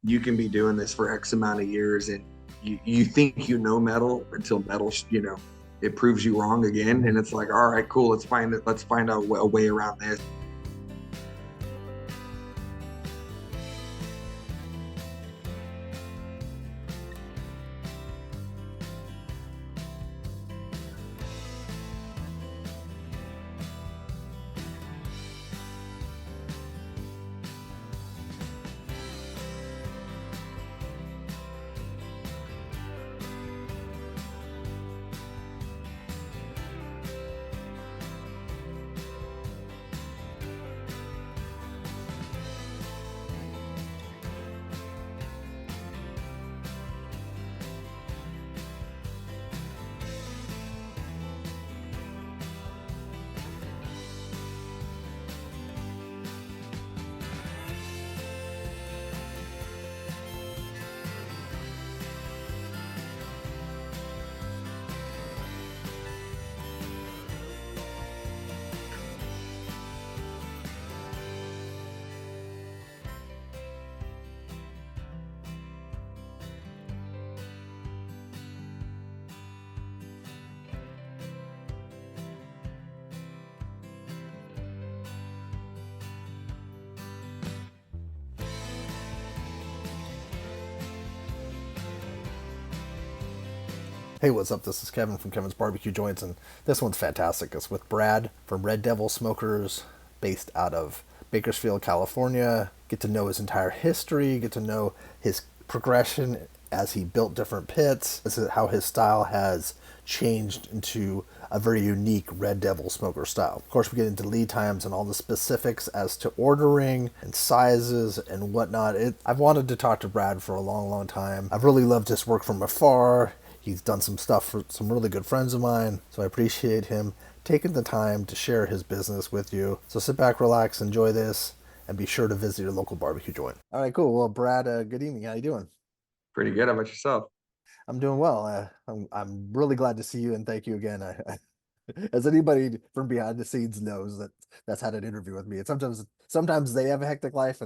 you can be doing this for X amount of years, and you think you know metal until metal, it proves you wrong again, and it's like, all right, cool, let's find out a way around this. Hey, what's up? This is Kevin from Kevin's Barbecue Joints, and this one's fantastic. It's with Brad from Red Devil Smokers, based out of Bakersfield, California. Get to know his entire history, get to know his progression as he built different pits. This is how his style has changed into a very unique Red Devil Smoker style. Of course, we get into lead times and all the specifics as to ordering and sizes and whatnot. I've wanted to talk to Brad for a long, long time. I've really loved his work from afar. He's done some stuff for some really good friends of mine, so I appreciate him taking the time to share his business with you. So sit back, relax, enjoy this, and be sure to visit your local barbecue joint. All right, cool. Well, Brad, good evening. How you doing? Pretty good. How about yourself? I'm doing well. I'm really glad to see you, and thank you again. As anybody from behind the scenes knows that's had an interview with me. And sometimes they have a hectic life,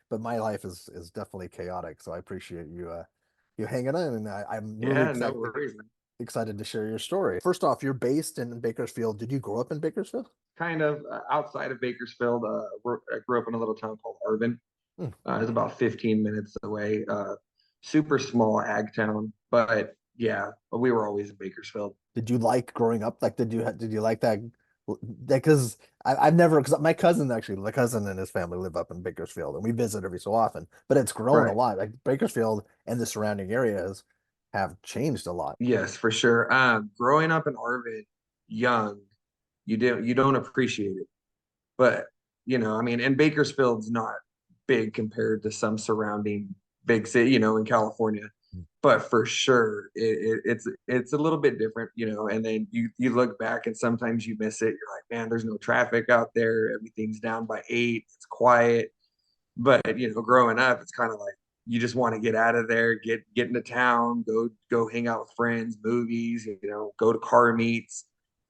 but my life is definitely chaotic. So I appreciate you hanging on, and I'm really Yeah, no worries. excited to share your story. First off, you're based in Bakersfield. Did you grow up in Bakersfield? Kind of outside of Bakersfield. I grew up in a little town called Arvin. Hmm. It's about 15 minutes away. Super small ag town, but yeah, we were always in Bakersfield. Did you like growing up? Like, did you like that? Because I've never, because my cousin and his family live up in Bakersfield, and we visit every so often. But it's grown a Right. lot. Like Bakersfield and the surrounding areas have changed a lot. Yes, for sure. Growing up in Arvin, young, you don't appreciate it. But I mean, and Bakersfield's not big compared to some surrounding big city, in California. But for sure, it's a little bit different, And then you look back and sometimes you miss it. You're like, man, there's no traffic out there. Everything's down by 8. It's quiet. But growing up, it's kind of like you just want to get out of there, get into town, go hang out with friends, movies, go to car meets,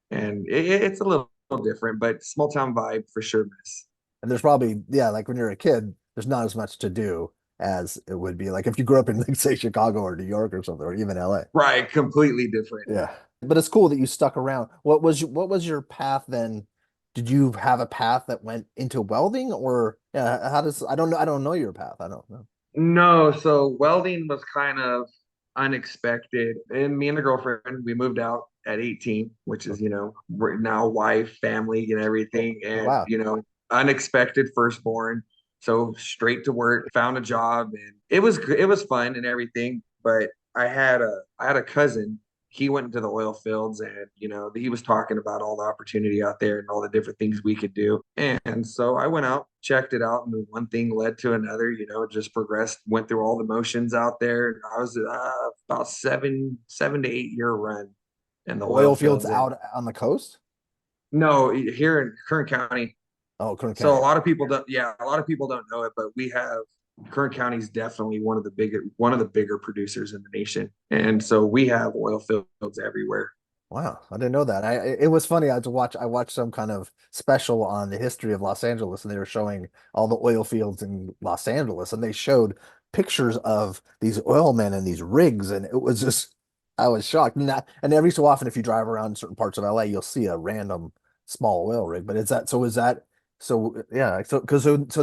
and it's a little different, but small town vibe for sure, miss. And there's probably, yeah, like when you're a kid, there's not as much to do as it would be like if you grew up in, like, say, Chicago or New York or something, or even LA. Right, completely different. Yeah. But it's cool that you stuck around. What was your path then? Did you have a path that went into welding, or yeah, how does I don't know your path. I don't know. No, so welding was kind of unexpected. And me and the girlfriend, we moved out at 18, which is, we're now wife, family, and everything. Oh, And, wow. unexpected firstborn. So straight to work, found a job, and it was fun and everything. But I had a cousin. He went into the oil fields, and he was talking about all the opportunity out there and all the different things we could do. And so I went out, checked it out, and one thing led to another. Just progressed, went through all the motions out there. I was about 7 to 8 year run in the oil Oil fields fields, and out on the coast? no, here in Kern County. Oh, Kern So a County. lot of people don't, yeah, a lot of people don't know it, but we have Kern County is definitely one of the bigger producers in the nation, and so we have oil fields everywhere. Wow, I didn't know that. It was funny. I watched some kind of special on the history of Los Angeles, and they were showing all the oil fields in Los Angeles, and they showed pictures of these oil men and these rigs, and it was just I was shocked. And every so often, if you drive around certain parts of LA, you'll see a random small oil rig. But is that so? Yeah, so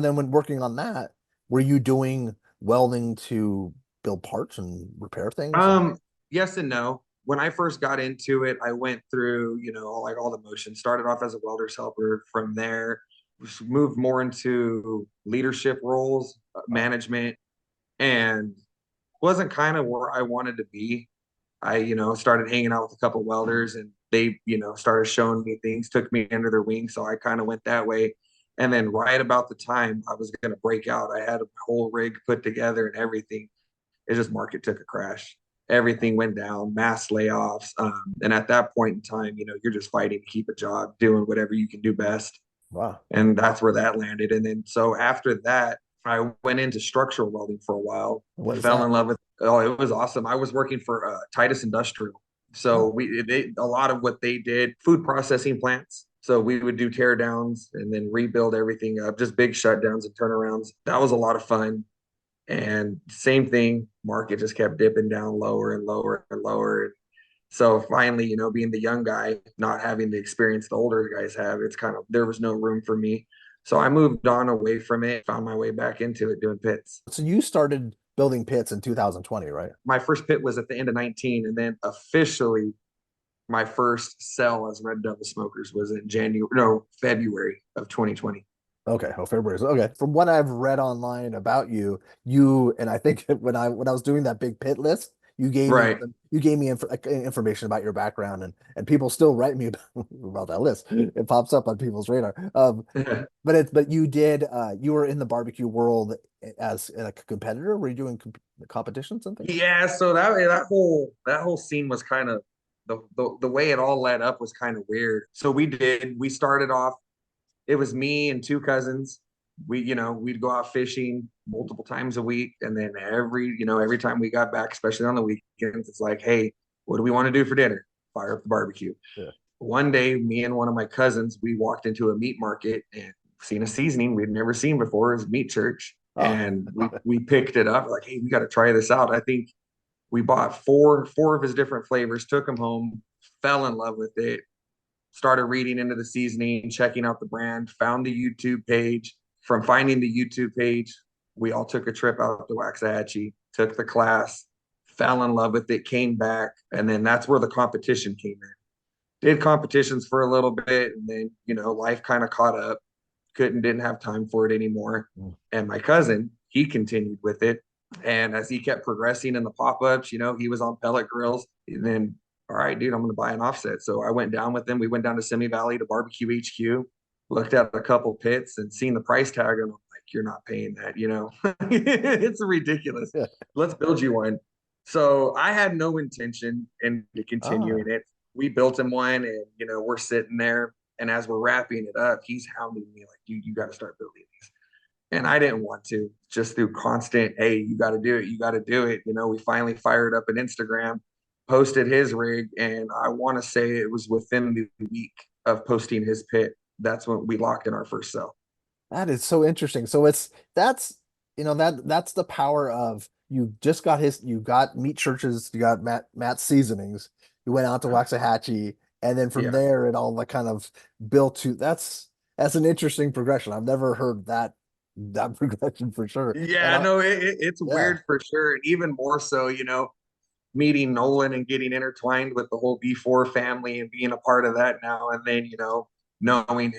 then when working on that, were you doing welding to build parts and repair things? Um, yes and no. When I first got into it, I went through, like all the motions. Started off as a welder's helper. From there, moved more into leadership roles, Oh, management, and wasn't kind of where I wanted to be. I, started hanging out with a couple welders, and they, started showing me things, took me under their wing. So I kind of went that way. And then right about the time I was going to break out, I had a whole rig put together and everything. It just market took a crash. Everything went down, mass layoffs. And at that point in time, you're just fighting to keep a job, doing whatever you can do best. wow. And that's where that landed. And then so after that, I went into structural welding for a while, What is fell that? in love with, oh, it was awesome. I was working for Titus Industrial. So Oh, a lot of what they did, food processing plants. So we would do tear downs and then rebuild everything up, just big shutdowns and turnarounds. That was a lot of fun. And same thing, market just kept dipping down lower and lower and lower. So finally, being the young guy, not having the experience the older guys have, it's kind of, there was no room for me. So I moved on away from it, found my way back into it doing pits. so you started building pits in 2020, right? My first pit was at the end of 19, and then officially my first sell as Red Devil Smokers was in February of 2020. Okay, oh, February. Okay, from what I've read online about you, you and I think when I was doing that big pit list, Right. you gave me information about your background, and people still write me about that list. It pops up on people's radar. But you were in the barbecue world as a competitor. Were you doing competitions and things? Yeah, so that whole scene was kind of the way it all led up was kind of weird. So we started off, it was me and two cousins. We'd go out fishing multiple times a week, and then every time we got back, especially on the weekends, it's like, hey, what do we want to do for dinner? Fire up the barbecue. Yeah. One day, me and one of my cousins, we walked into a meat market and seen a seasoning we'd never seen before. It was meat church, Oh, and we picked it up. Like, hey, we got to try this out. I think we bought four of his different flavors, took them home, fell in love with it, started reading into the seasoning, checking out the brand, found the YouTube page. From finding the YouTube page, we all took a trip out to Waxahachie, took the class, fell in love with it, came back, and then that's where the competition came in. Did competitions for a little bit, and then life kind of caught up. Didn't have time for it anymore. mm, And my cousin, he continued with it. And as he kept progressing in the pop-ups, he was on pellet grills. And then, all right, dude, I'm going to buy an offset. So I went down with him. We went down to Simi Valley to Barbecue HQ, looked at a couple pits and seen the price tag. And I'm like, you're not paying that. It's ridiculous. yeah. Let's build you one. So I had no intention in continuing Ah, it. We built him one, and we're sitting there. And as we're wrapping it up, he's hounding me like, you got to start building these. And I didn't want to, just through constant, hey, you got to do it. You got to do it. We finally fired up an Instagram, posted his rig. And I want to say it was within the week of posting his pit. That's when we locked in our first sell. that is so interesting. So that's that's the power of you got meat churches, you got Matt's seasonings, you went out to Waxahachie, and then from Yeah. there it all like kind of built to that's an interesting progression. I've never heard that progression for sure. And Yeah, no, it's yeah, weird for sure. And even more so, meeting Nolan and getting intertwined with the whole B4 family and being a part of that now. And then, knowing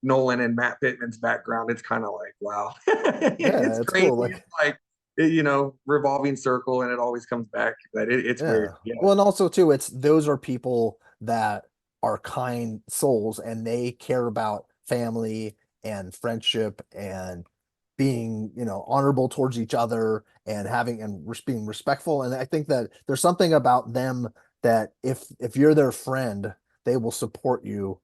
Nolan and Matt Pittman's background, it's kind of like, wow, yeah, it's it's crazy. cool. It's Like like, revolving circle and it always comes back, but it's weird. yeah. Yeah. Well, and also too, it's those are people that are kind souls and they care about family and friendship and being, honorable towards each other and having and being respectful. And I think that there's something about them that if you're their friend, they will support you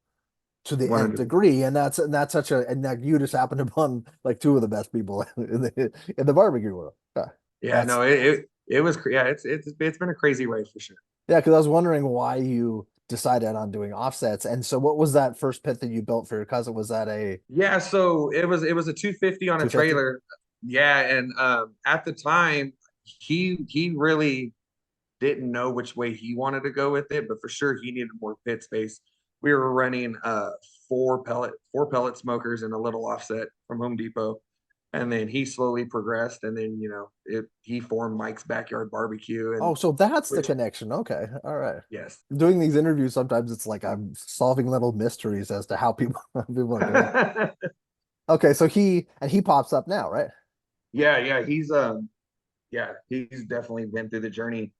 to the nth 100%. degree. And that's such a and that you just happened upon like two of the best people in the barbecue world. Yeah. Yeah, That's no, it was, yeah, it's been a crazy ride for sure. Yeah, because I was wondering why you decided on doing offsets. And so what was that first pit that you built for your cousin? Was that a Yeah, so it was a 250 on a 250? trailer. yeah, and at the time, he really didn't know which way he wanted to go with it, but for sure he needed more pit space. We were running four pellet smokers and a little offset from Home Depot. And then he slowly progressed, and then he formed Mike's Backyard Barbecue, Oh, and so that's the which connection. Okay. All right. yes. Doing these interviews, sometimes it's like I'm solving little mysteries as to how people how people are connected. Okay, so he pops up now, right? Yeah, yeah, he's definitely been through the journey.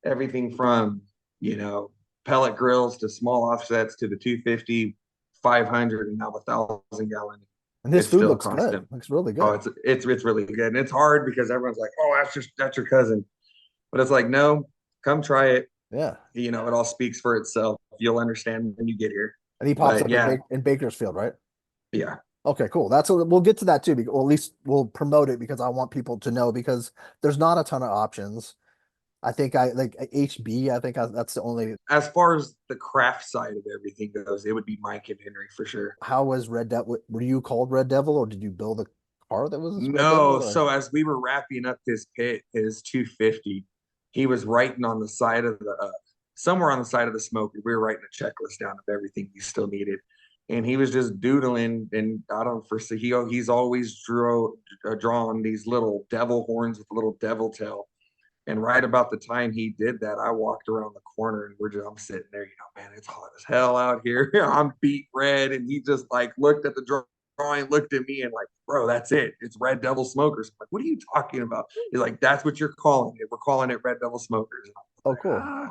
Everything from, you know, pellet grills to small offsets to the 250, 500, and now the 1,000 gallon. And his It's food still looks good. constant. Looks really Oh, good. it's really good. And it's hard because everyone's like, "Oh, that's your cousin." But it's like, "No, come try it." Yeah. It all speaks for itself. You'll understand when you get here. And he pops But up in yeah, Bakersfield, right? yeah. Okay, cool. That's what we'll get to that too, or at least we'll promote it because I want people to know because there's not a ton of options. I think I like HB. That's the only. As far as the craft side of everything goes, it would be Mike and Henry for sure. How was Red Devil? Were you called Red Devil, or did you build a car that was Red Devil? No, Or so as we were wrapping up this pit, his 250, he was writing on the side of the somewhere on the side of the smoker. We were writing a checklist down of everything he still needed, and he was just doodling. And I don't foresee he's always drawn these little devil horns with a little devil tail. And right about the time he did that, I walked around the corner and I'm sitting there, man, it's hot as hell out here. I'm beat red. And he just like looked at the drawing, looked at me and like, bro, that's it. It's Red Devil Smokers. I'm like, what are you talking about? He's like, that's what you're calling it. We're calling it Red Devil Smokers. And I was oh, like, cool.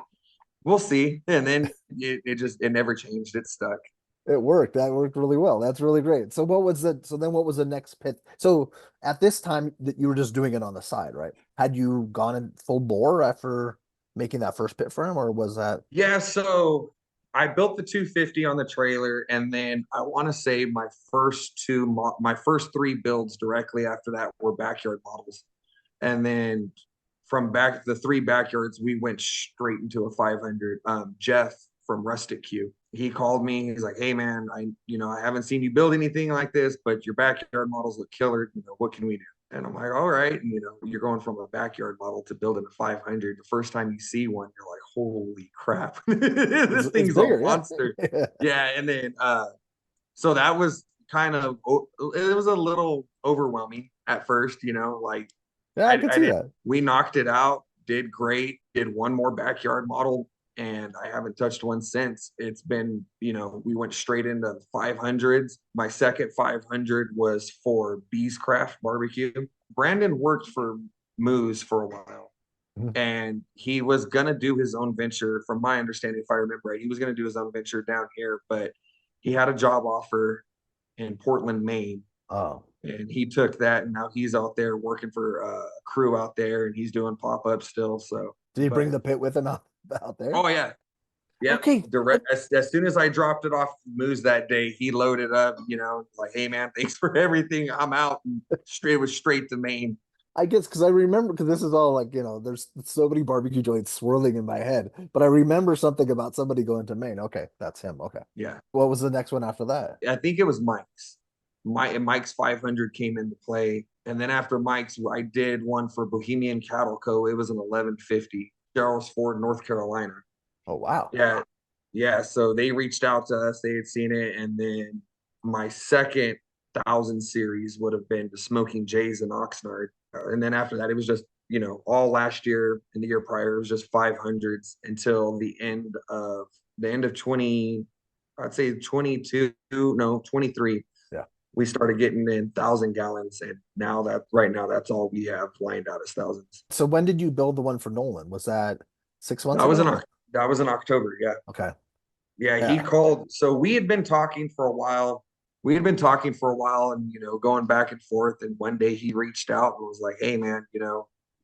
we'll see. And then it never changed. It stuck. It worked. That worked really well. That's really great. So what was the so then what was the next pit? So at this time that you were just doing it on the side, right? Had you gone in full bore after making that first pit for him, or was that Yeah, so I built the 250 on the trailer, and then I want to say my first three builds directly after that were backyard models, and then from back the three backyards, we went straight into a 500. Jeff from Rustic Q, he called me. He's like, "Hey man, I haven't seen you build anything like this, but your backyard models look killer. What can we do?" And I'm like, all right. And, you're going from a backyard model to building a 500. The first time you see one, you're like, holy crap, this it's thing's a bigger, monster. yeah. Yeah. And then, so that was it was a little overwhelming at first, like Yeah, I could I see didn't, that. we knocked it out, did great, did one more backyard model, and I haven't touched one since. It's been, we went straight into 500s. My second 500 was for Bees Craft Barbecue. Brandon worked for Moose for a while, Mhm. and he was going to do his own venture, from my understanding, if I remember right. He was going to do his own venture down here, but he had a job offer in Portland, Maine, Oh. and he took that, and now he's out there working for a crew out there, and he's doing pop-ups still. So, Did he bring but the pit with him out there? oh yeah, yep. Okay. Direct as soon as I dropped it off Moose that day, he loaded up. Like, hey man, thanks for everything. I'm out. And straight was straight to Maine. I guess because I remember because this is all like, there's so many barbecue joints swirling in my head, but I remember something about somebody going to Maine. Okay, that's him. Okay. Yeah, What was the next one after that? I think it was Mike's. Mike's 500 came into play, and then after Mike's, I did one for Bohemian Cattle Co. It was an 1150, Charles Ford, North Carolina. Oh, wow. Yeah, yeah. So they reached out to us. They had seen it, and then my second 1,000 series would have been the Smoking Jays in Oxnard, and then after that, it was just all last year and the year prior, it was just 500s until the end of 20. I'd say 22, no 23. Yeah. We started getting in 1,000 gallons, and right now that's all we have lined out as thousands. So when did you build the one for Nolan? Was that 6 months That was ago? in that was in October. Yeah. Okay. Yeah, he Yeah. called. So we had been talking for a while. We had been talking for a while and, going back and forth. And one day he reached out and was like, hey, man,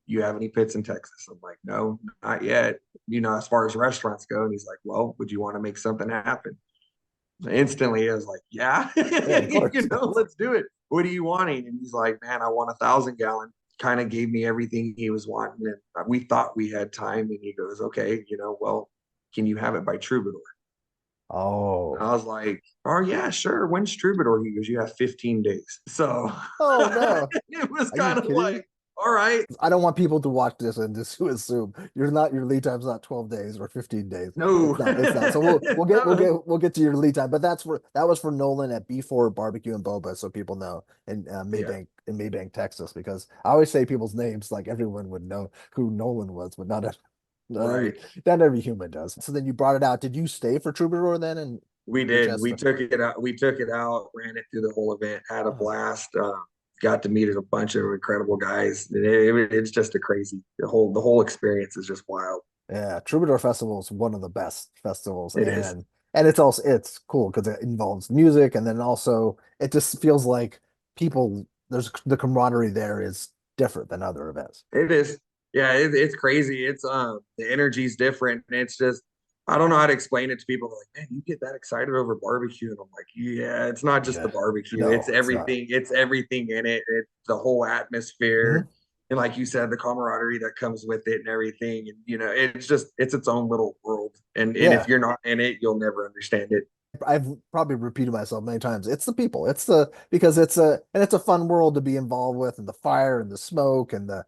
you have any pits in Texas? I'm like, no, not yet, as far as restaurants go. And he's like, well, would you want to make something happen? So instantly, I was like, yeah, Yeah, of course. let's do it. What are you wanting? And he's like, man, I want 1,000 gallon. Kind of gave me everything he was wanting. And we thought we had time. And he goes, okay, well, can you have it by Troubadour? Oh, I was like, oh yeah, sure. When's Troubadour? He goes, you have 15 days. So oh no. it was Are you kind of kidding me? like, all right, I don't want people to watch this and just to assume your lead time's not 12 days or 15 days. no. It's not. So No. we'll get to your lead time. But that was for Nolan at B4 Barbecue and Boba, so people know in Yeah, Maybank, Texas, because I always say people's names like everyone would know who Nolan was, but not every right. not every human does. So then you brought it out. Did you stay for Troubadour then and We did. HS? We took it out. We took it out, ran it through the whole event, had a Oh, blast. Got to meet a bunch of incredible guys. It's just a crazy. The whole experience is just wild. yeah, Troubadour Festival is one of the best festivals, It is. and it's cool because it involves music, and then also it just feels like people there's the camaraderie there is different than other events. It is. Yeah, it's crazy. It's the energy's different. And it's just I don't know how to explain it to people. They're like, man, you get that excited over barbecue. And I'm like, yeah, it's not just the Yeah, barbecue. It's no, it's not. everything. It's everything in it. It's the whole atmosphere. Hmm. And like you said, the camaraderie that comes with it and everything. And it's just it's its own little world. And if Yeah, you're not in it, you'll never understand it. I've probably repeated myself many times. It's the people. It's the because it's a fun world to be involved with, and the fire and the smoke and the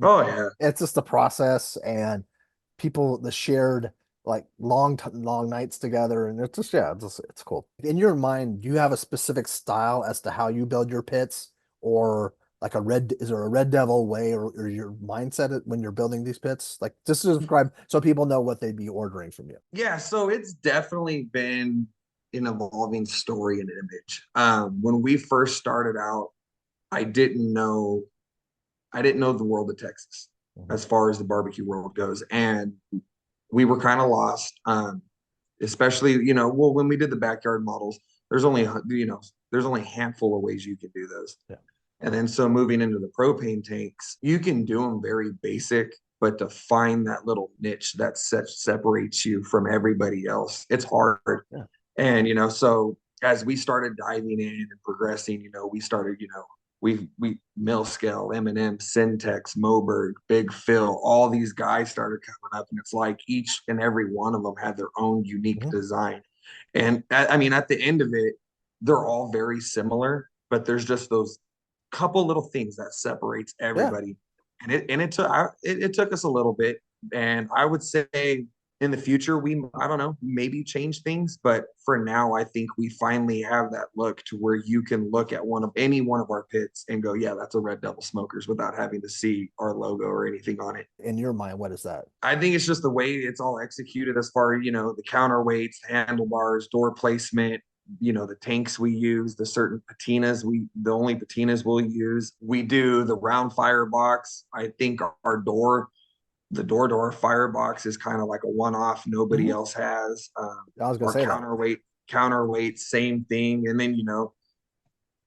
Oh yeah. it's just the process and people the shared like long nights together and it's just yeah it's cool. In your mind, do you have a specific style as to how you build your pits or like a red is there a red devil way or your mindset when you're building these pits like just to describe so people know what they'd be ordering from you. Yeah, so it's definitely been an evolving story and image. When we first started out, I didn't know I didn't know the world of Texas Mhm. as far as the barbecue world goes, and we were kind of lost. Especially, well, when we did the backyard models, there's only there's only a handful of ways you can do those. Yeah. And then so moving into the propane tanks, you can do them very basic, but to find that little niche that separates you from everybody else, it's hard. Yeah. And so as we started diving in and progressing, we started, we Mill Scale, M&M, Syntex, Moberg, Big Phil, all these guys started coming up, and it's like each and every one of them had their own unique Mhm. design. And I mean, at the end of it, they're all very similar, but there's just those couple little things that separates Yeah. everybody. And it took us a little bit, and I would say in the future we I don't know maybe change things, but for now I think we finally have that look to where you can look at any one of our pits and go, yeah, that's a Red Devil Smokers without having to see our logo or anything on it. In your mind, what is that? I think it's just the way it's all executed as far as the counterweights, handlebars, door placement, the tanks we use, the certain patinas the only patinas we'll use. We do the round firebox. I think our the door firebox is kind of like a one-off nobody Mhm. else has. I was gonna Our say that. counterweight, same thing. And then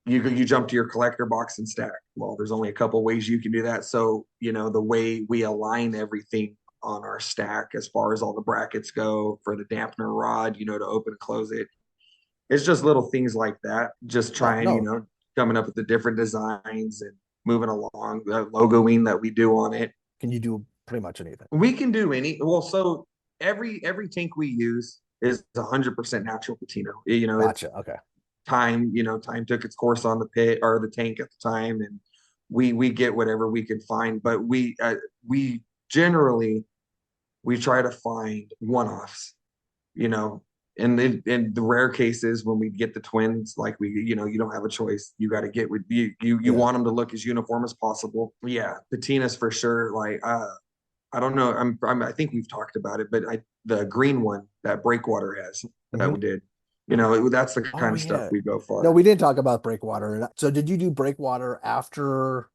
you jump to your collector box and stack. Well, there's only a couple ways you can do that. So the way we align everything on our stack as far as all the brackets go for the dampener rod, to open and close it. It's just little things like that. Just Yeah, trying, no. coming up with the different designs and moving along the logoing that we do on it. Can you do pretty much anything? We can do so every tank we use is 100% natural patina. It's Gotcha. Okay. time took its course on the pit or the tank at the time, and we get whatever we can find. But we generally we try to find one-offs, you know. In the rare cases when we get the twins, like you don't have a choice. You got to get with you Yeah. want them to look as uniform as possible. Yeah, patinas for sure. Like I don't know. I think we've talked about it, but the green one that Breakwater has that Hmm. we did, that's the Oh kind of stuff yeah. we go No, for. we didn't talk about breakwater. So did you do breakwater after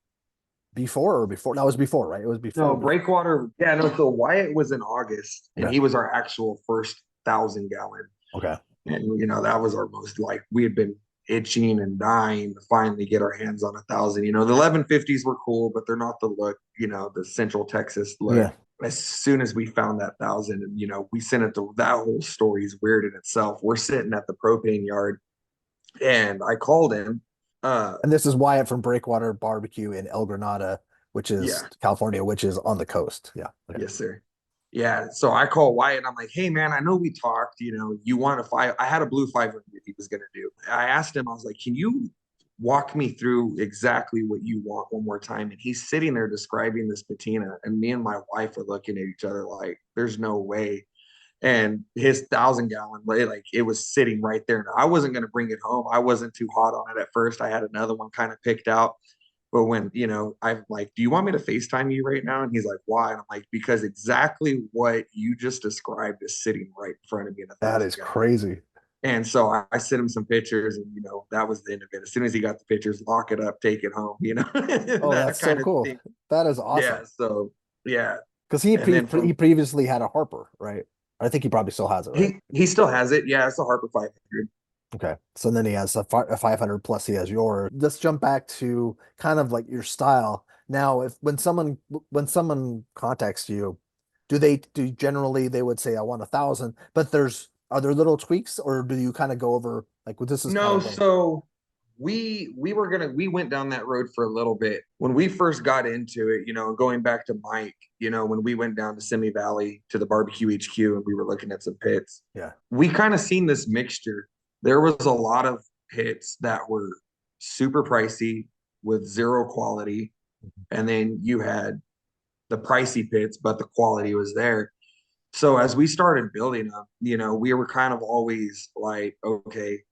before or before? That was before, right? It was No, before. Breakwater. Yeah, no. So Wyatt was in August, and Okay. he was our actual first 1,000 gallon, Okay. and that was our most like we had been itching and dying to finally get our hands on 1,000. The 1150s were cool, but they're not the look. The Central Texas look. Yeah. As soon as we found that 1,000, and we sent it to that whole story is weird in itself. We're sitting at the propane yard, and I called him. And this is Wyatt from Breakwater Barbecue in El Granada, which is Yeah, California, which is on the coast. Yeah. Okay. yes, sir. Yeah, so I call Wyatt and I'm like, hey man, I know we talked, you want a five. I had a blue 500 he was gonna do. I asked him, I was like, can you walk me through exactly what you want one more time? And he's sitting there describing this patina, and me and my wife are looking at each other like, there's no way. And his 1,000 gallon, like it was sitting right there. Now, I wasn't gonna bring it home. I wasn't too hot on it at first. I had another one kind of picked out. But when, I'm like, do you want me to FaceTime you right now? And he's like, why? And I'm like, because exactly what you just described is sitting right in front of me in a That thousand is gallon. crazy. And so I sent him some pictures, and that was the end of it. As soon as he got the pictures, lock it up, take it home, Oh, that's that so kind of cool. thing. That is Yeah. awesome. So yeah. Because And then he from previously had a Harper, right? I think he probably still has it, right? he still has it. Yeah, it's a Harper 500. Okay. So then he has a 500 plus he has yours. Let's jump back to kind of like your style. Now, if when someone contacts you, do generally they would say I want 1,000, but are there little tweaks or do you kind of go over like well, this is kind No, of the so we went down that road for a little bit when we first got into it, going back to Mike, when we went down to Simi Valley to the barbecue HQ and we were looking at some pits, yeah. we kind of seen this mixture. There was a lot of pits that were super pricey with zero quality, and then you had the pricey pits, but the quality was there. So as we started building them, we were kind of always like, okay,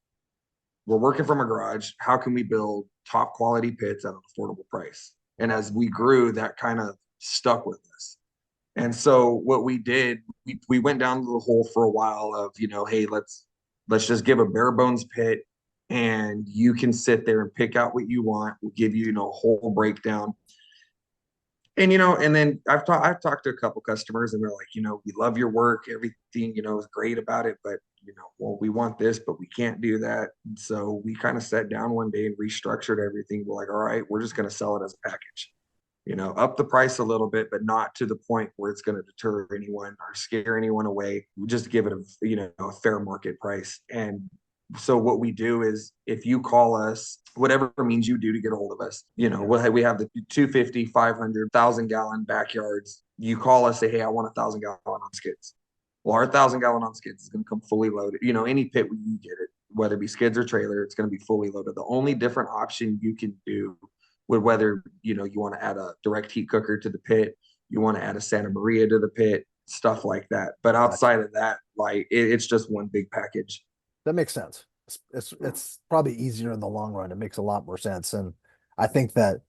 we're working from a garage. How can we build top quality pits at an affordable price? And as we grew, that kind of stuck with us. And so what we did, we went down the hole for a while of, hey, let's just give a bare bones pit, and you can sit there and pick out what you want. We'll give you, a whole breakdown. And and then I've talked to a couple customers, and they're like, we love your work, everything, is great about it, but well, we want this, but we can't do that. And so we kind of sat down one day and restructured everything. We're like, all right, we're just going to sell it as a package, up the price a little bit, but not to the point where it's going to deter anyone or scare anyone away. We just give it a fair market price. And so what we do is if you call us, whatever means you do to get a hold of us, we have the 250, 500,000 gallon backyards. You call us, say, hey, I want 1,000 gallon on skids. Well, our 1,000 gallon on skids is going to come fully loaded. Any pit where you get it, whether it be skids or trailer, it's going to be fully loaded. The only different option you can do with whether you want to add a direct heat cooker to the pit, you want to add a Santa Maria to the pit, stuff like that. But Gotcha. outside of that, like it's just one big package. That makes sense. It's probably easier in the long run. It makes a lot more sense. And I think that,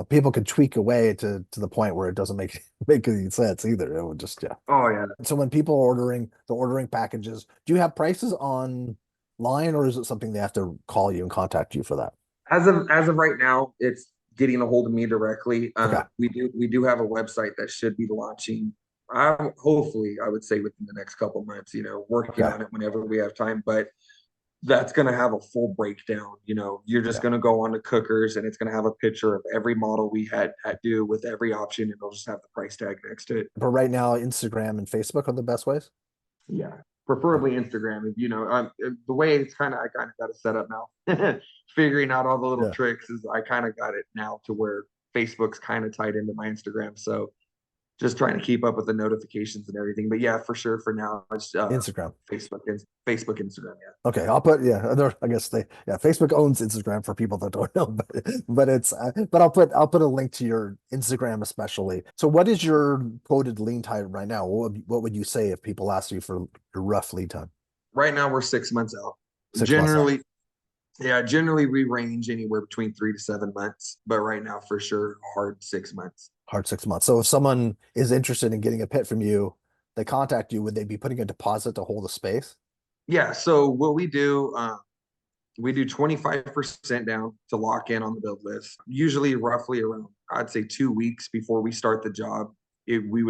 people could tweak away to the point where it doesn't make make any sense either. It would just yeah. Oh yeah. So when people are they're ordering packages, do you have prices online or is it something they have to call you and contact you for that? As of right now, it's getting a hold of me directly. Okay. We do have a website that should be launching. Hopefully, I would say within the next couple months. Working Okay. on it whenever we have time, but that's going to have a full breakdown. You're just Yeah. going to go on to cookers, and it's going to have a picture of every model we had do with every option, and it'll just have the price tag next to it. But right now, Instagram and Facebook are the best ways. Yeah, Okay. preferably Instagram. The way I kind of got it set up now. Figuring out all the little Yeah. tricks is I kind of got it now to where Facebook's kind of tied into my Instagram. So just trying to keep up with the notifications and everything. But yeah, for sure, for now it's Instagram. Facebook and Facebook, Instagram. Yeah. Okay, I'll put yeah. I guess Facebook owns Instagram for people that don't know, but I'll put a link to your Instagram especially. So, what is your quoted lean time right now? What would you say if people ask you for your rough lead time? Right now we're 6 months out. 6 months out, Generally, yeah, generally we range anywhere between 3 to 7 months, but right now for sure, hard 6 months. hard 6 months. So, if someone is interested in getting a pit from you, they contact you. Would they be putting a deposit to hold a space? Yeah. So what we do 25% down to lock in on the build list. Usually, roughly around, I'd say 2 weeks before we start the job, we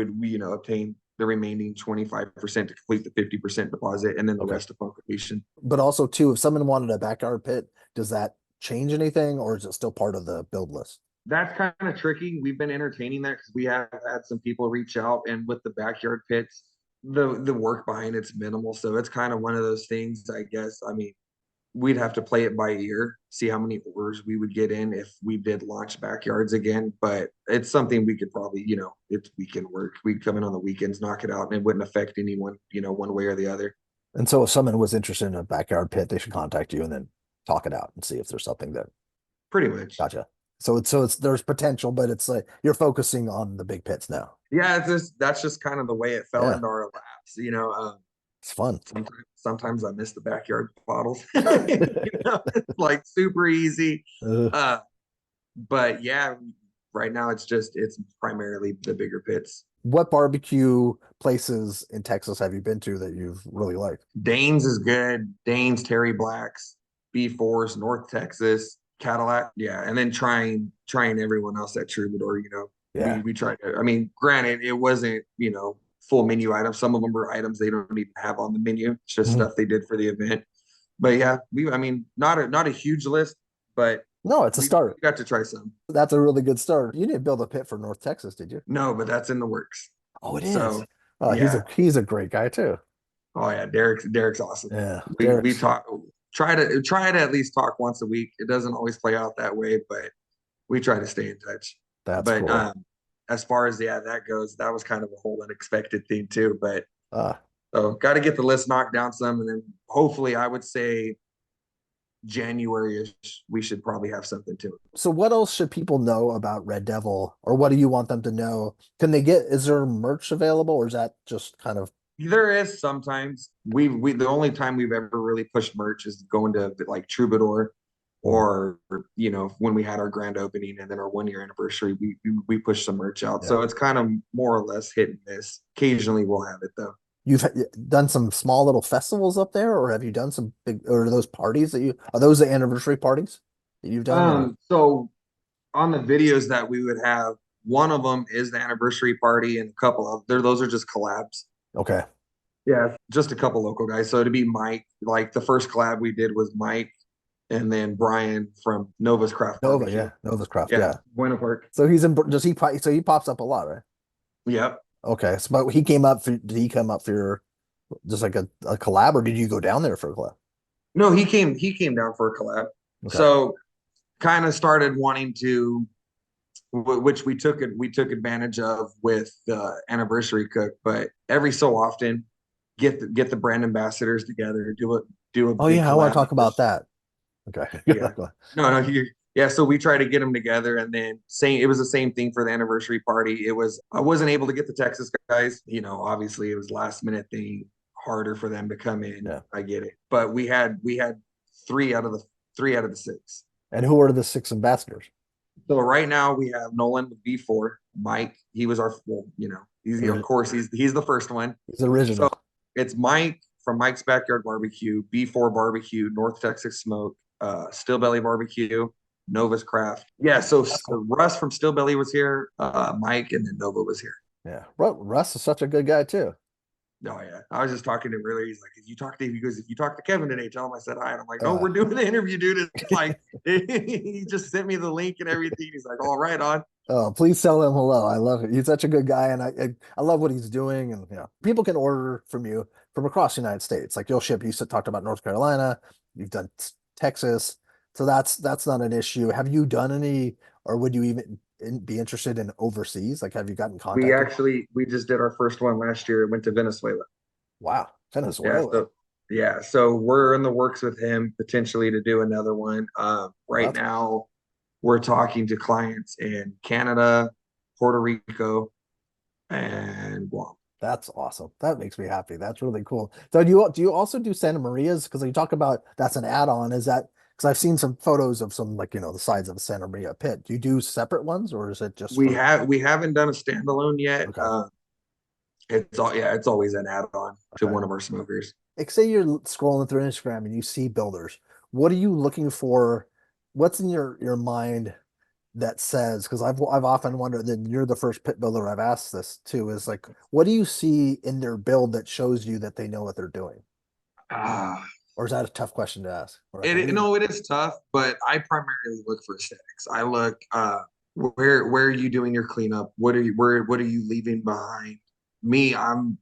obtain the remaining 25% to complete the 50% deposit, and then the Okay. rest upon completion. But also too, if someone wanted a backyard pit, does that change anything, or is it still part of the build list? That's kind of tricky. We've been entertaining that because we have had some people reach out, and with the backyard pits, the work behind it's minimal. So it's kind of one of those things, I guess. I mean, we'd have to play it by ear, see how many orders we would get in if we did launch backyards again. But it's something we could probably, it's weekend work. We'd come in on the weekends, knock it out, and it wouldn't affect anyone, one way or the other. And so if someone was interested in a backyard pit, they should contact you and then talk it out and see if there's something that Pretty much. gotcha. So it's there's potential, but it's like you're focusing on the big pits now. Yeah, that's just kind of the way it fell Yeah, into our laps. it's fun. Sometimes I miss the backyard bottles. It's like super easy. Uh, Uh, but yeah, right now it's primarily the bigger pits. what barbecue places in Texas have you been to that you've really liked? Danes is good. Danes, Terry Blacks, B4s, North Texas, Cadillac. Yeah, and then trying everyone else at Troubadour. Yeah. We tried to. I mean, granted, it wasn't full menu items. Some of them are items they don't even have on the menu. It's just Mhm. stuff they did for the event. But yeah, I mean, not a huge list, but No, it's a we start. got to try some. That's a really good start. You didn't build a pit for North Texas, did you? No, but that's in the works. Oh, it is. So Oh, yeah. he's a great guy too. Oh yeah, Derek's awesome. Yeah, We Derek's. talk try to at least talk once a week. It doesn't always play out that way, but we try to stay in touch. That's But cool. as far as that goes, that was kind of a whole unexpected thing too. But Uh, so got to get the list knocked down some, and then hopefully I would say January-ish we should probably have something too. so what else should people know about Red Devil, or what do you want them to know? Is there merch available, or is that just kind of There is sometimes we the only time we've ever really pushed merch is going to like Troubadour or when we had our grand opening and then our 1 year anniversary we pushed some merch out. yeah? So it's kind of more or less hit and miss. Occasionally we'll have it though. You've done some small little festivals up there, or have you done some big, or are those parties are those the anniversary parties that you've done, or So on the videos that we would have, one of them is the anniversary party and a couple of those are just collabs. okay? Yeah, just a couple local guys. So to be Mike, like the first collab we did was Mike and then Brian from Nova's Craft Nova, Barbecue. yeah, Nova's Craft, Yeah, yeah. Buena Park. So so he pops up a lot, right? Yep. Okay, so but he came up for did he come up for your just like a collab, or did you go down there for a collab? No, he came down for a collab. Okay, So kind of started wanting to, which we took advantage of with the anniversary cook, but every so often get the brand ambassadors together, do a oh big yeah, I want to collab. talk about that. Okay, Yeah. No, yeah. So we try to get them together, and then it was the same thing for the anniversary party. I wasn't able to get the Texas guys. Obviously it was last minute thing, harder for them to come in. yeah. I get it, but we had three out of the six. And who are the six ambassadors? So right now we have Nolan with B4, Mike. He was our, well, of course he's the first one. He's So original. it's Mike from Mike's Backyard Barbecue, B4 Barbecue, North Texas Smoke, Still Belly Barbecue, Nova's Craft. Yeah, so Russ from Still Belly was here, Mike, and then Nova was here. Yeah, Russ is such a good guy too. Oh yeah, I was just talking to him earlier. He's like, "If you talk to him, he goes, if you talk to Kevin today, tell him I said hi." And I'm like, "No, Uh, we're doing the interview, dude." It's like he just sent me the link and everything. He's like, "All right, on." oh, please tell him hello. I love it. He's such a good guy, and I love what he's doing. And people can order from you from across the United States. Like you'll ship. Talked about North Carolina. You've done Texas, so that's not an issue. Have you done any, or would you even be interested in overseas? Like, have you gotten contacted? We just did our first one last year. It went to Venezuela. Wow, Yeah, Venezuela. so we're in the works with him potentially to do another one. Well, Right now, we're talking to clients in Canada, Puerto Rico, and Guam. that's awesome. That makes me happy. That's really cool. So do you also do Santa Maria's? Because you talk about that's an add-on. Is that because I've seen some photos of some like the sides of a Santa Maria pit. Do you do separate ones or is it just for We haven't done a standalone yet. okay? It's always an add-on to Okay. one of our smokers. Like say you're scrolling through Instagram and you see builders. What are you looking for? What's in your mind that says, because I've often wondered, and you're the first pit builder I've asked this to, is like, what do you see in their build that shows you that they know what they're doing? Ah, Or is that a tough question to ask? Or like, what it do you no, it is tough, but I primarily look for aesthetics. I look where are you doing your cleanup? What are you leaving behind? Me, I'm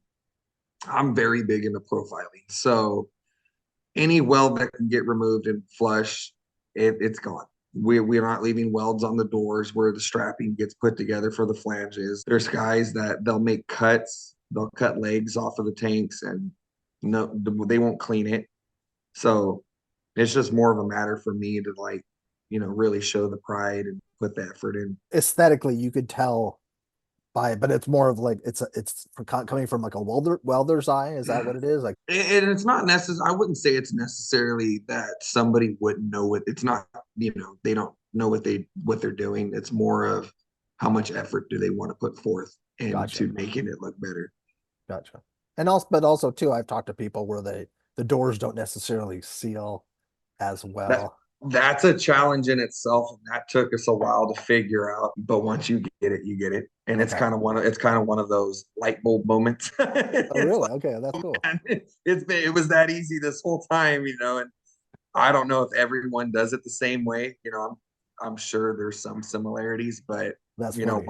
very big into profiling. So any weld that can get removed and flush, it's gone. We're not leaving welds on the doors where the strapping gets put together for the flanges. There's guys that they'll make cuts, they'll cut legs off of the tanks and no, they won't clean it. So it's just more of a matter for me to like, really show the pride and put the effort in. Aesthetically, you could tell by it, but it's more of like it's coming from like a welder's eye. Is that what it is? Like, And it's not necessary. I wouldn't say it's necessarily that somebody wouldn't know what it's not, they don't know what they're doing. It's more of how much effort do they want to put forth gotcha, into making it look better. gotcha. And also, but also too, I've talked to people where the doors don't necessarily seal as That well. that's a challenge in itself, and that took us a while to figure out. But once you get it, you get it, and Okay. it's kind of one of those light bulb moments. Oh, It's really? like, Okay, that's cool. man, it was that easy this whole time, and I don't know if everyone does it the same way. I'm sure there's some similarities, but That's funny.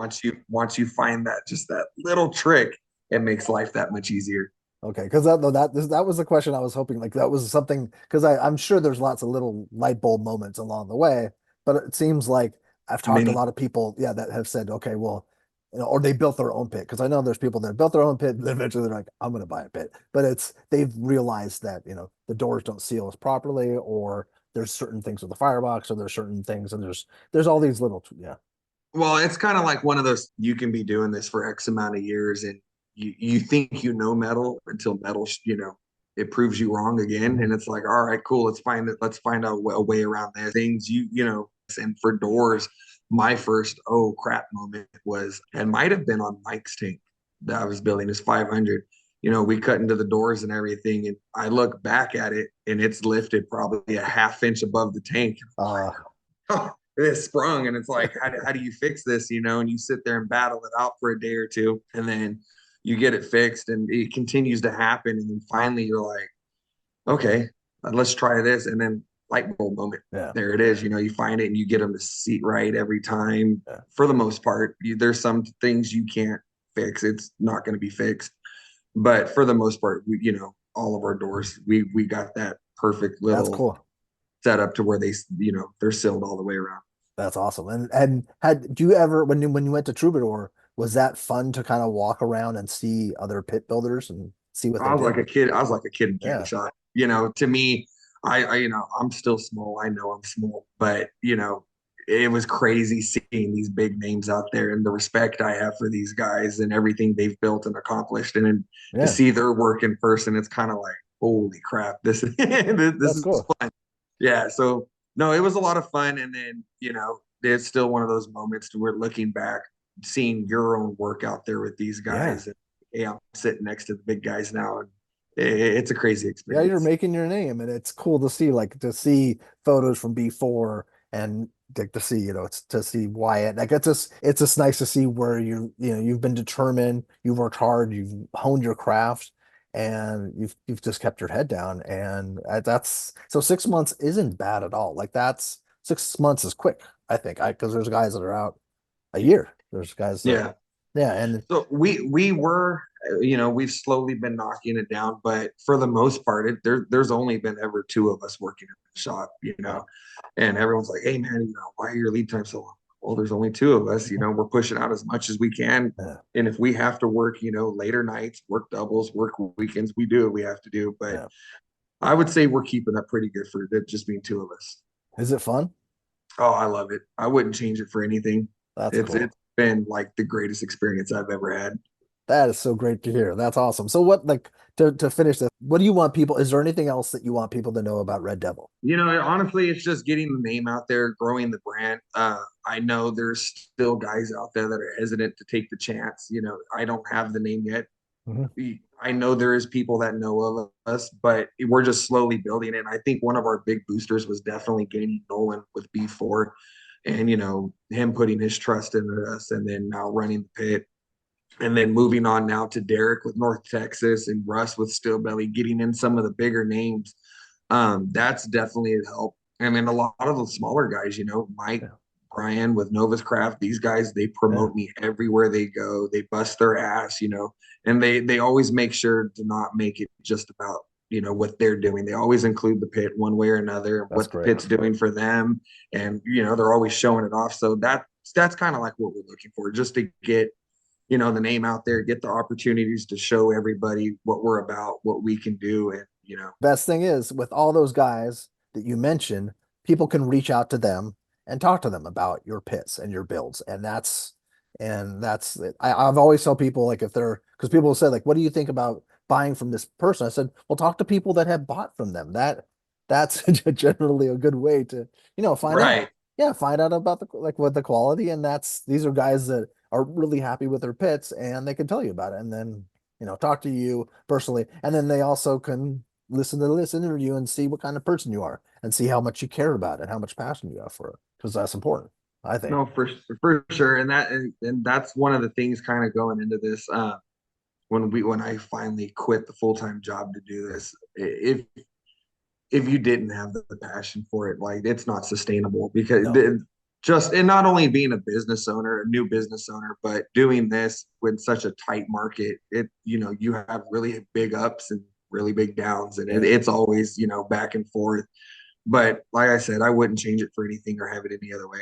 once you find that little trick, it makes life that much easier. Okay, because that was the question I was hoping. Like that was something because I'm sure there's lots of little light bulb moments along the way, but it seems like I've talked to a Many lot of people, yeah, that have said, okay, well, or they built their own pit because I know there's people that built their own pit, and eventually they're like, I'm going to buy a pit, but they've realized that the doors don't seal as properly, or there's certain things with the firebox, or there's certain things, and there's all these little, yeah, Well, it's kind of like one of those you can be doing this for X amount of years and you think metal until metal, it proves you wrong again. mhm, And it's like, all right, cool. Let's find out a way around that. Things and for doors, my first oh crap moment was, and might have been on Mike's tank that I was building his 500. We cut into the doors and everything. And I look back at it and it's lifted probably a half inch above the tank. uh, It sprung and it's like how do you fix this, and you sit there and battle it out for a day or two and then you get it fixed and it continues to happen and then finally you're like, okay, let's try this, and then light bulb moment, yeah, there it is. You find it and you get them to seat right every time. yeah, For the most part, there's some things you can't fix, it's not going to be fixed, but for the most part, all of our doors, we got that perfect that's little cool. setup to where they're sealed all the way around. That's awesome. And do you ever when you went to Troubadour, was that fun to kind of walk around and see other pit builders and see what they I was like did? a kid. I was like a kid in candy Yeah. shop. To me, I'm still small. I know I'm small, but it was crazy seeing these big names out there and the respect I have for these guys and everything they've built and accomplished. And then to Yeah. see their work in person, it's kind of like, holy crap, this this That's is cool. fun. Yeah. So no, it was a lot of fun. And then, it's still one of those moments to where looking back, seeing your own work out there with these Yeah. guys. And yeah, I'm sitting next to the big guys now, and it's a crazy Yeah, you're experience. making your name and it's cool to see like to see photos from before and to see, it's to see Wyatt. Like it's just nice to see where you've been determined, you've worked hard, you've honed your craft and you've just kept your head down and that's so 6 months isn't bad at all. Like that's 6 months is quick, I think. Because there's guys that are out a year. There's guys that Yeah. yeah, and So we've slowly been knocking it down, but for the most part, there's only been ever two of us working in the shop, yeah, and everyone's like, hey man, why are your lead times so long? Well, there's only two of us, we're pushing out as much as we can. yeah, And if we have to work, later nights, work doubles, work weekends, we do what we have to do. But yeah. I would say we're keeping up pretty good for it just being two of us. Is it fun? Oh, I love it. I wouldn't change it for anything. That's It's cool. been like the greatest experience I've ever had. That is so great to hear. That's awesome. So what like to finish this, what do you want people, is there anything else that you want people to know about Red Devil? Honestly, it's just getting the name out there, growing the brand. I know there's still guys out there that are hesitant to take the chance. I don't have the name yet. Mhm. I know there is people that know of us, but we're just slowly building it. And I think one of our big boosters was definitely gaining Nolan with B4 and, him putting his trust into us and then now running the pit. And then moving on now to Derek with North Texas and Russ with Steel Belly, getting in some of the bigger names. That's definitely a help. I mean, a lot of the smaller guys, Mike, Yeah. Brian with Novus Craft, these guys, they Yeah. promote me everywhere they go. They bust their ass, and they always make sure to not make it just about what they're doing. They always include the pit one way or another, That's what the great. pit's doing for them, and they're always showing it off. So that's kind of like what we're looking for, just to get the name out there, get the opportunities to show everybody what we're about, what we can do, and Best thing is, with all those guys that you mentioned, people can reach out to them and talk to them about your pits and your builds. And that's it. I've always tell people, like, if they're, because people will say, like, what do you think about buying from this person? I said, well, talk to people that have bought from them. That's generally a good way to, find out. right. Yeah, find out about what the quality, and these are guys that are really happy with their pits, and they can tell you about it, and then talk to you personally, and then they also can listen to this interview and see what kind of person you are, and see how much you care about it, how much passion you have for it, because that's important, I think. No, for sure, and that's one of the things kind of going into this. When I finally quit the full-time job to do this, if you didn't have the passion for it, like, it's not sustainable, because No. just, and not only being a business owner, a new business owner, but doing this with such a tight market, you have really big ups and really big downs, and Yeah. it's always back and forth. But like I said, I wouldn't change it for anything or have it any other way.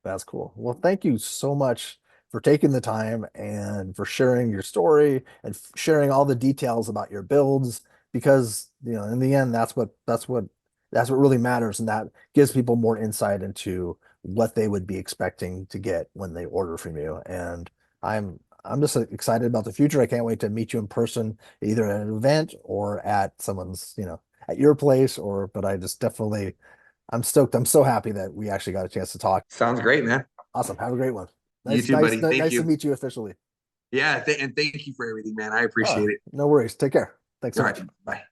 That's cool. Well, thank you so much for taking the time and for sharing your story and sharing all the details about your builds, because, in the end, that's what really matters, and that gives people more insight into what they would be expecting to get when they order from you. And I'm just excited about the future. I can't wait to meet you in person, either at an event or at someone's, at your place, but I just definitely, I'm stoked. I'm so happy that we actually got a chance to talk. Sounds great, man. Awesome. Have a great one. You Nice, too, nice, buddy. Thank nice to you. meet you officially. Yeah, and thank you for everything, man. I appreciate it. No worries. Take care. Thanks so All right, much. bye.